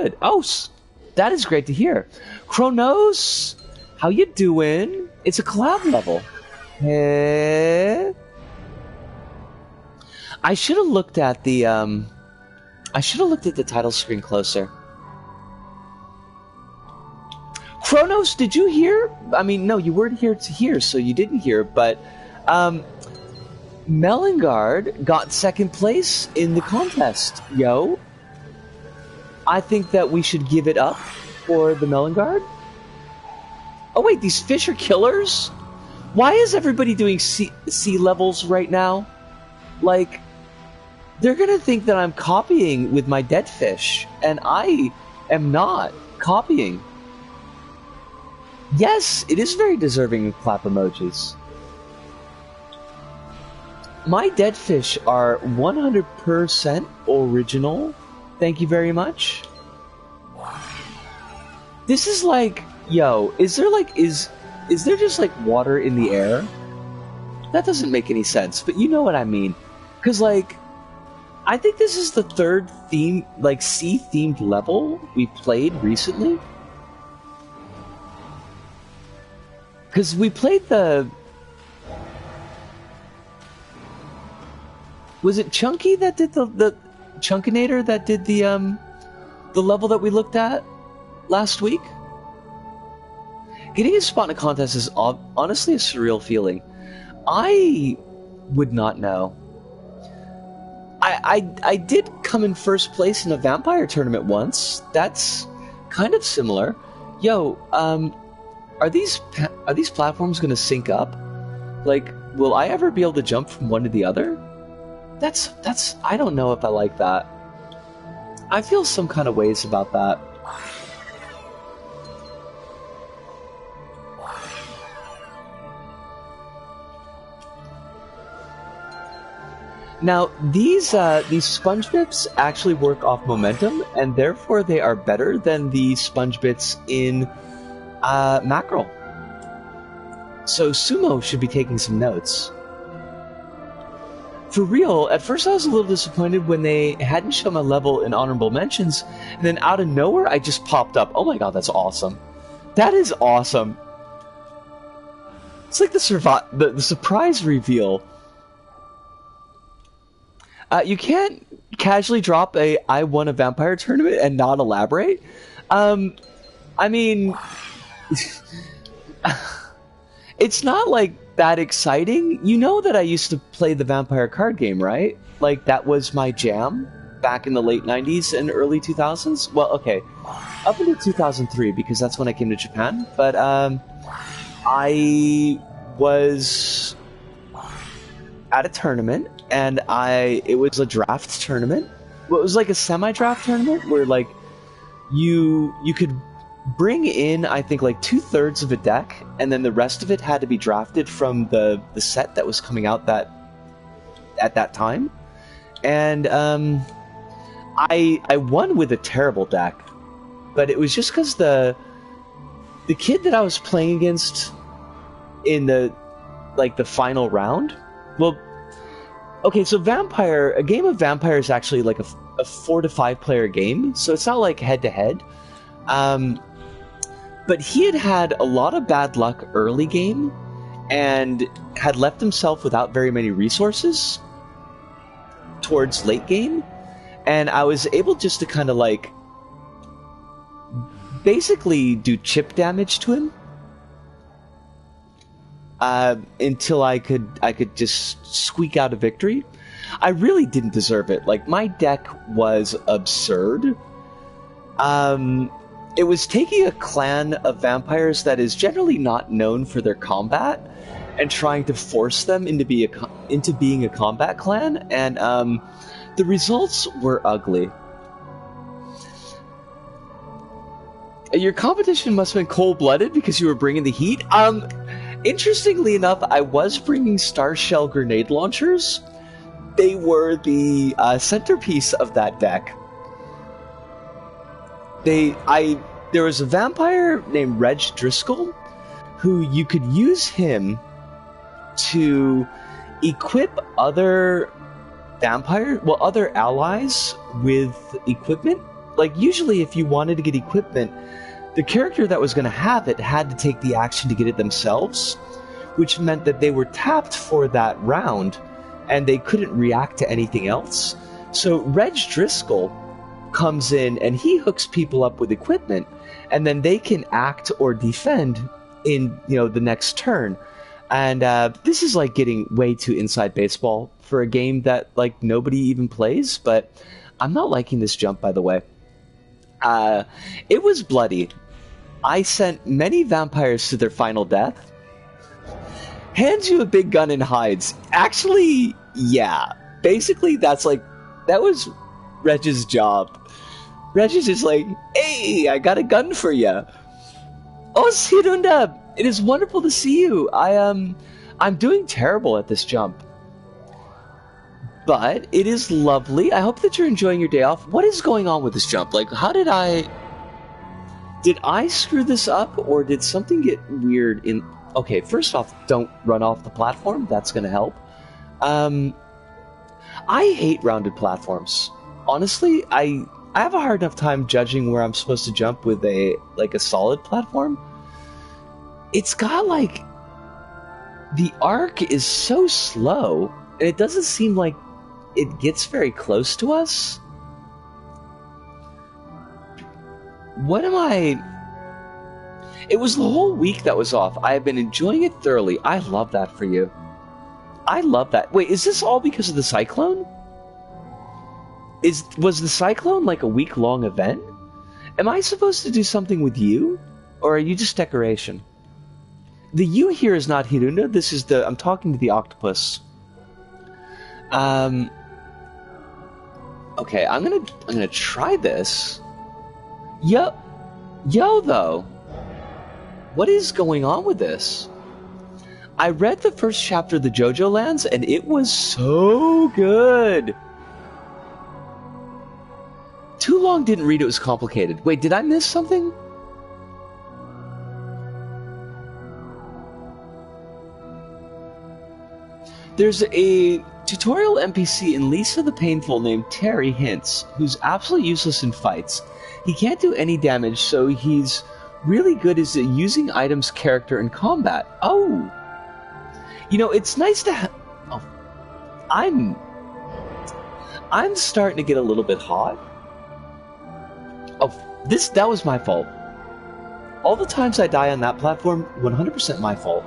good. Oh, that is great to hear. Kronos, how you doing? It's a collab level. Hey. I should have looked at the title screen closer. Kronos, did you hear? I mean, no, you weren't here to hear, so you didn't hear, but Melengard got second place in the contest, yo. I think that we should give it up for the Melengard. Oh wait, these fish are killers? Why is everybody doing sea levels right now? Like, they're gonna think that I'm copying with my dead fish, and I am not copying. Yes, it is very deserving of clap emojis. My dead fish are 100% original. Thank you very much. This is like, yo, is there just like water in the air? That doesn't make any sense, but you know what I mean. Cause like, I think this is the third theme, like sea-themed level we played recently. Cause we played the... Was it Chunky that did the Chunkinator that did the level that we looked at last week? Getting a spot in a contest is honestly a surreal feeling. I would not know. I did come in first place in a vampire tournament once. That's kind of similar. Yo, are these platforms going to sync up? Like, will I ever be able to jump from one to the other? That's I don't know if I like that. I feel some kind of ways about that. Now, these sponge bits actually work off momentum, and therefore they are better than the sponge bits in mackerel. So Sumo should be taking some notes. For real, at first I was a little disappointed when they hadn't shown my level in honorable mentions, and then out of nowhere I just popped up. Oh my god, that's awesome. That is awesome. It's like the surprise reveal. You can't casually drop a I won a vampire tournament and not elaborate. I mean, it's not like that exciting. You know that I used to play the vampire card game, right? Like, that was my jam back in the late 90s and early 2000s. Well, okay, up until 2003, because that's when I came to Japan. But I was at a tournament, and it was a draft tournament. Well, it was like a semi-draft tournament where, like, you could bring in, I think, like 2/3 of a deck, and then the rest of it had to be drafted from the set that was coming out at that time. And I won with a terrible deck, but it was just because the kid that I was playing against in the final round. Well, okay, so a game of Vampire is actually like a 4 to 5 player game, so it's not like head to head. But he had a lot of bad luck early game, and had left himself without very many resources towards late game, and I was able just to kind of like basically do chip damage to him until I could just squeak out a victory. I really didn't deserve it. Like, my deck was absurd. It was taking a clan of vampires that is generally not known for their combat and trying to force them into being a combat clan, and the results were ugly. Your competition must have been cold-blooded because you were bringing the heat. Interestingly enough, I was bringing Star Shell grenade launchers. They were the centerpiece of that deck. There was a vampire named Reg Driscoll, who you could use him to equip other allies with equipment like, usually if you wanted to get equipment, the character that was going to have it had to take the action to get it themselves, which meant that they were tapped for that round, and they couldn't react to anything else. So Reg Driscoll comes in, and he hooks people up with equipment, and then they can act or defend in, the next turn. And this is like getting way too inside baseball for a game that like nobody even plays, but I'm not liking this jump, by the way. It was bloody. I sent many vampires to their final death. Hands you a big gun and hides. Actually, yeah. Basically, that was Reg's job. Reg is just like, hey, I got a gun for you. Oh, Sirunda, it is wonderful to see you. I'm doing terrible at this jump. But it is lovely. I hope that you're enjoying your day off. What is going on with this jump? Like, how did I screw this up, or did something get weird in... Okay, first off, don't run off the platform. That's going to help. I hate rounded platforms. Honestly, I have a hard enough time judging where I'm supposed to jump with a solid platform. It's got like... The arc is so slow, and it doesn't seem like it gets very close to us. What am I... It was the whole week that was off. I have been enjoying it thoroughly. I love that for you. I love that. Wait, is this all because of the cyclone? Was the cyclone like a week-long event? Am I supposed to do something with you? Or are you just decoration? The you here is not Hirunda. This is I'm talking to the octopus. Okay, I'm gonna try this. Yo though. What is going on with this? I read the first chapter of the JoJo Lands, and it was so good. Too long didn't read, it was complicated. Wait, did I miss something? There's a tutorial NPC in Lisa the Painful named Terry Hintz, who's absolutely useless in fights. He can't do any damage, so he's really good at using items, character, and combat. Oh! It's nice to have... Oh, I'm starting to get a little bit hot. Oh, that was my fault. All the times I die on that platform, 100% my fault.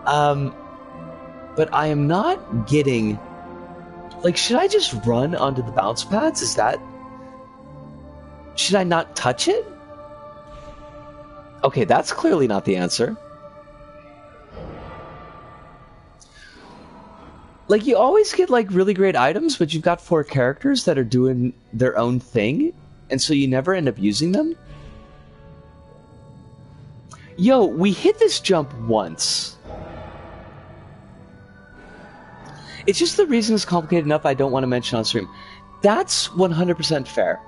But I am not getting... Like, should I just run onto the bounce pads? Should I not touch it? Okay, that's clearly not the answer. Like, you always get, like, really great items, but you've got 4 characters that are doing their own thing, and so you never end up using them? Yo, we hit this jump once. It's just the reason it's complicated enough I don't want to mention on stream. That's 100% fair.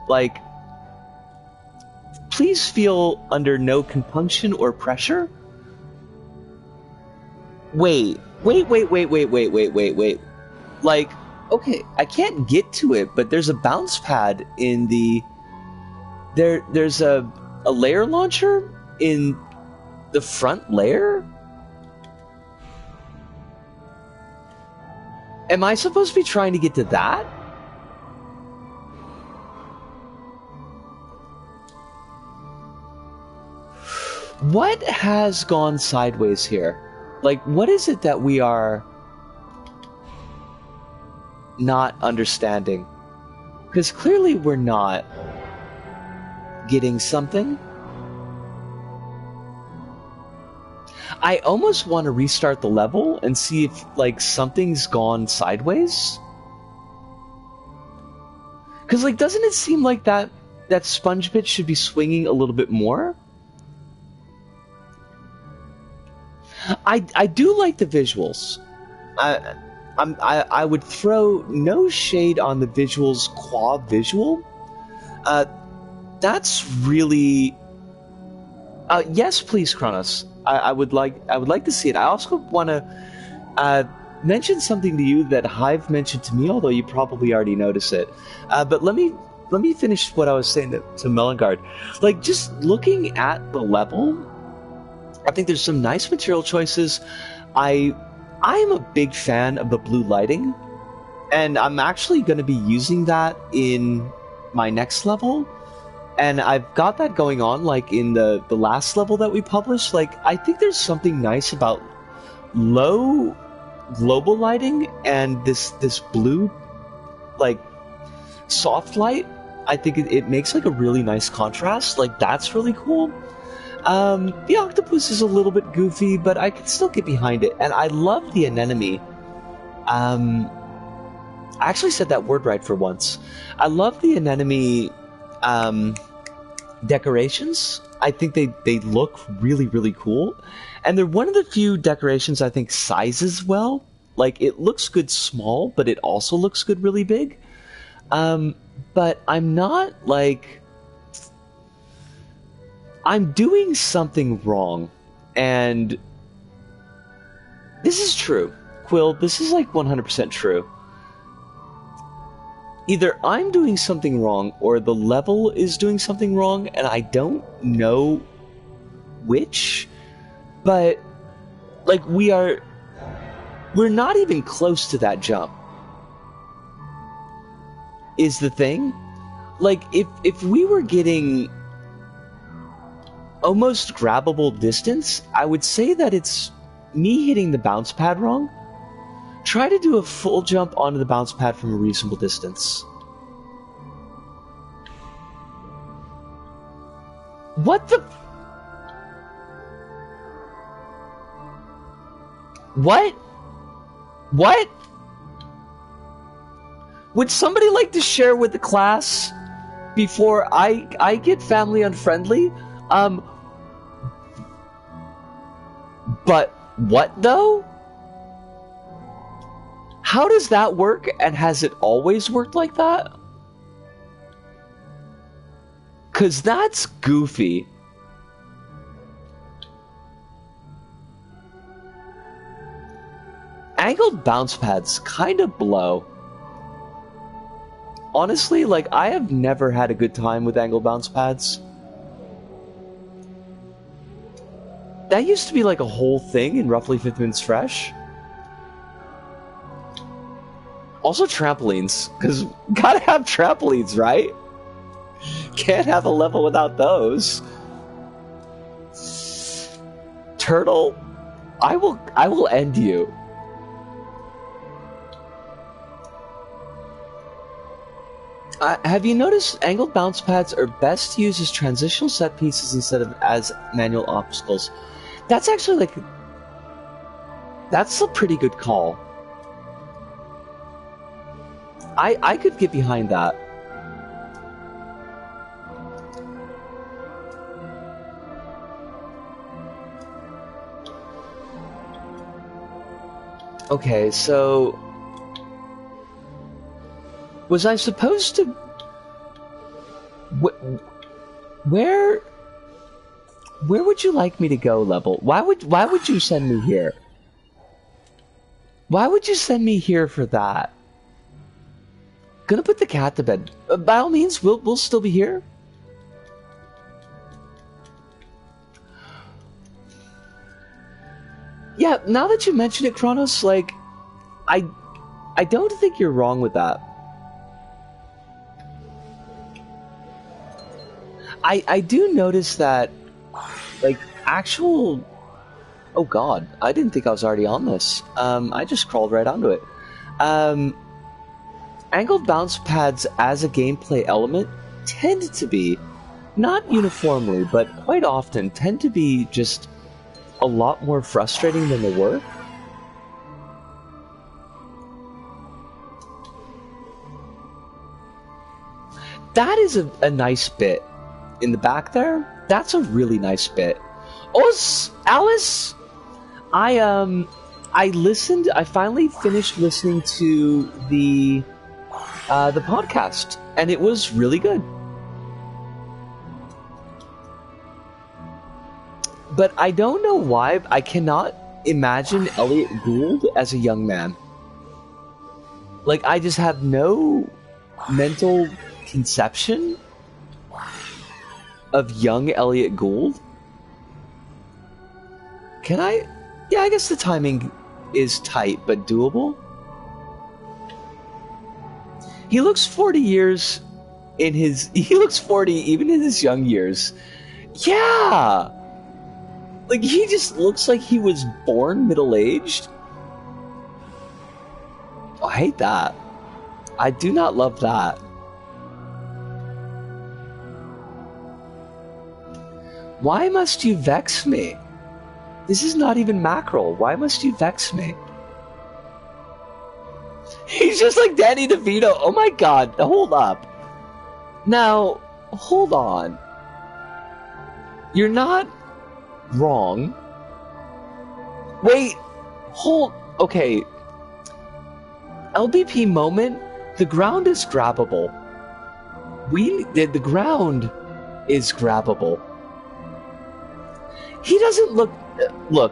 Like, please feel under no compunction or pressure. Wait. Like, okay, I can't get to it, but there's a bounce pad in the... There's a layer launcher in the front layer? Am I supposed to be trying to get to that? What has gone sideways here? Like, what is it that we are not understanding? Because clearly we're not getting something. I almost want to restart the level and see if, like, something's gone sideways. Because, like, doesn't it seem like that sponge bit should be swinging a little bit more? I do like the visuals. I would throw no shade on the visuals qua visual. That's really... yes, please, Kronos. I would like to see it. I also want to mention something to you that Hive mentioned to me, although you probably already noticed it. But let me let me finish what I was saying to Melangard. Like, just looking at the level, I think there's some nice material choices. I am a big fan of the blue lighting, and I'm actually going to be using that in my next level. And I've got that going on, like, in the last level that we published. Like, I think there's something nice about low global lighting and this blue, like, soft light. I think it makes, like, a really nice contrast. Like, that's really cool. The octopus is a little bit goofy, but I can still get behind it. And I love the anemone. I actually said that word right for once. I love the anemone decorations. I think they look really, really cool. And they're one of the few decorations I think sizes well. Like, it looks good small, but it also looks good really big. But I'm not, like... I'm doing something wrong, and this is true. Quill, this is like 100% true. Either I'm doing something wrong, or the level is doing something wrong, and I don't know which, but, like, we're not even close to that jump, is the thing. Like, if we were getting almost grabbable distance, I would say that it's me hitting the bounce pad wrong. Try to do a full jump onto the bounce pad from a reasonable distance. What the... What? What? Would somebody like to share with the class before I get family unfriendly? But what, though? How does that work, and has it always worked like that? 'Cause that's goofy. Angled bounce pads kind of blow. Honestly, like, I have never had a good time with angled bounce pads. That used to be like a whole thing in Roughly 5th Minutes Fresh. Also trampolines, because gotta have trampolines, right? Can't have a level without those. Turtle, I will end you. Have you noticed angled bounce pads are best used as transitional set pieces instead of as manual obstacles? That's actually like... That's a pretty good call. I could get behind that. Okay, so... Was I supposed to... Where would you like me to go, Level? Why would you send me here? Why would you send me here for that? Gonna put the cat to bed. By all means, we'll still be here. Yeah, now that you mention it, Kronos, like, I don't think you're wrong with that. I do notice that, like, actual... Oh god, I didn't think I was already on this. I just crawled right onto it. Angled bounce pads as a gameplay element tend to be, not uniformly, but quite often, tend to be just a lot more frustrating than they were. That is a nice bit. In the back there, that's a really nice bit. Oh, Alice! I listened, I finally finished listening to the podcast, and it was really good. But I don't know why, I cannot imagine Elliot Gould as a young man. Like, I just have no mental conception of young Elliot Gould. Can I? Yeah, I guess the timing is tight, but doable. He looks 40 years in his... He looks 40 even in his young years. Yeah! Like, he just looks like he was born middle-aged. Oh, I hate that. I do not love that. Why must you vex me? This is not even mackerel. Why must you vex me? He's just like Danny DeVito. Oh my god, hold up. Now, hold on. You're not wrong. Wait, hold... Okay. LBP moment, the ground is grabbable. The ground is grabbable. He doesn't look... Look,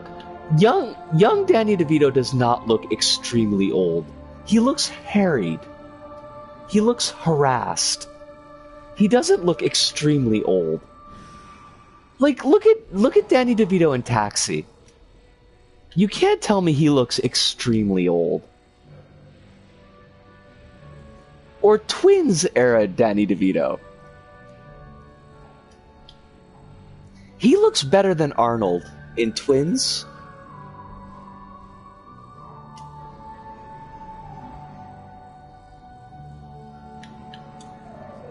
young Danny DeVito does not look extremely old. He looks harried. He looks harassed. He doesn't look extremely old. Like, look at Danny DeVito in Taxi. You can't tell me he looks extremely old. Or Twins era Danny DeVito. He looks better than Arnold in Twins.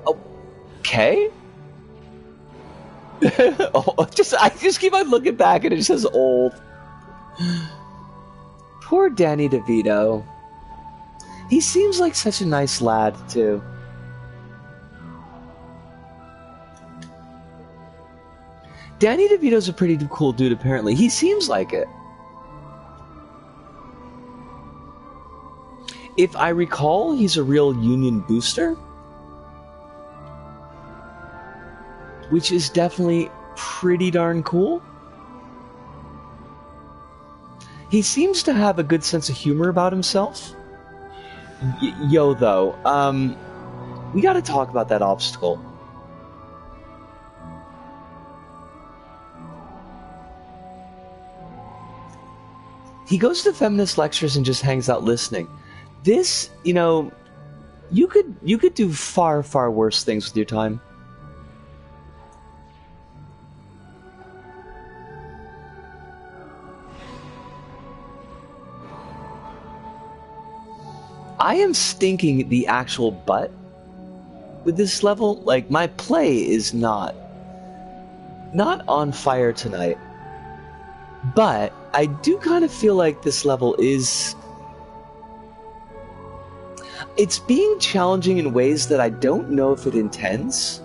Okay. Oh, I just keep on looking back and it says old. Poor Danny DeVito. He seems like such a nice lad, too. Danny DeVito's a pretty cool dude, apparently. He seems like it. If I recall, he's a real Union booster. Which is definitely pretty darn cool. He seems to have a good sense of humor about himself. Yo, though, we gotta talk about that obstacle. He goes to feminist lectures and just hangs out listening. This, you know, you could do far, far worse things with your time. I am stinking the actual butt with this level. Like, my play is not on fire tonight. But I do kind of feel like this level is... It's being challenging in ways that I don't know if it intends.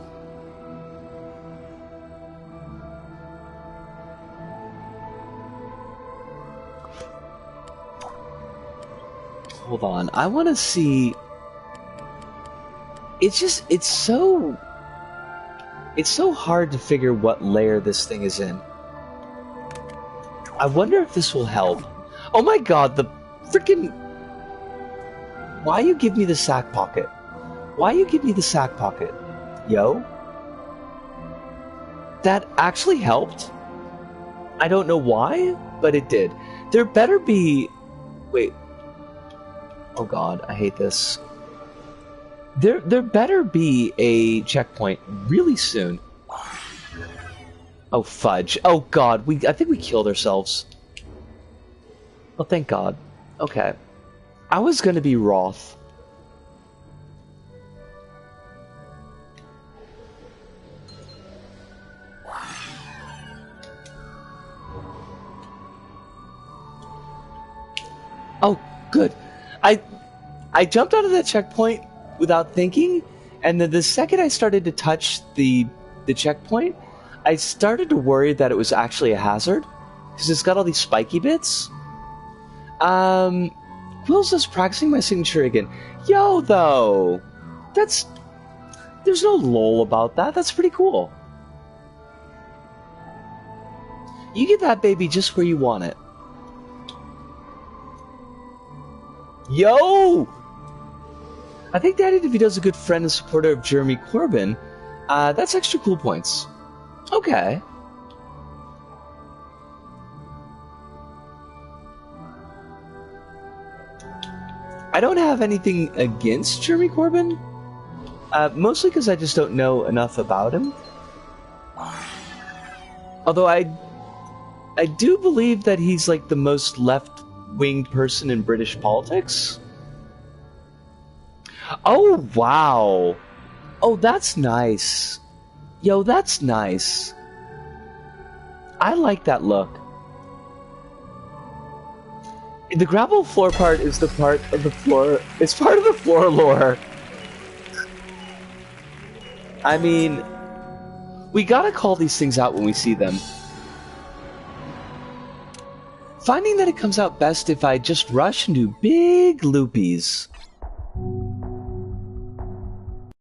Hold on, I want to see... It's so hard to figure what layer this thing is in. I wonder if this will help. Oh my god, the freaking... Why you give me the sack pocket? Why you give me the sack pocket? Yo? That actually helped? I don't know why, but it did. There better be... Wait. Oh god, I hate this. There better be a checkpoint really soon. Oh fudge. Oh god, I think we killed ourselves. Oh thank god. Okay. I was gonna be Roth. Oh, good. I jumped out of that checkpoint without thinking, and then the second I started to touch the checkpoint, I started to worry that it was actually a hazard, because it's got all these spiky bits. Quill's just practicing my signature again. Yo, though! There's no lol about that, that's pretty cool. You get that baby just where you want it. Yo! I think Daddy DeVito's a good friend and supporter of Jeremy Corbyn. That's extra cool points. Okay. I don't have anything against Jeremy Corbyn, mostly because I just don't know enough about him. Although I do believe that he's like the most left-winged person in British politics. Oh, wow. Oh, that's nice. Yo, that's nice. I like that look. The gravel floor part is the part of the floor. It's part of the floor lore. I mean, we gotta call these things out when we see them. Finding that it comes out best if I just rush and do big loopies.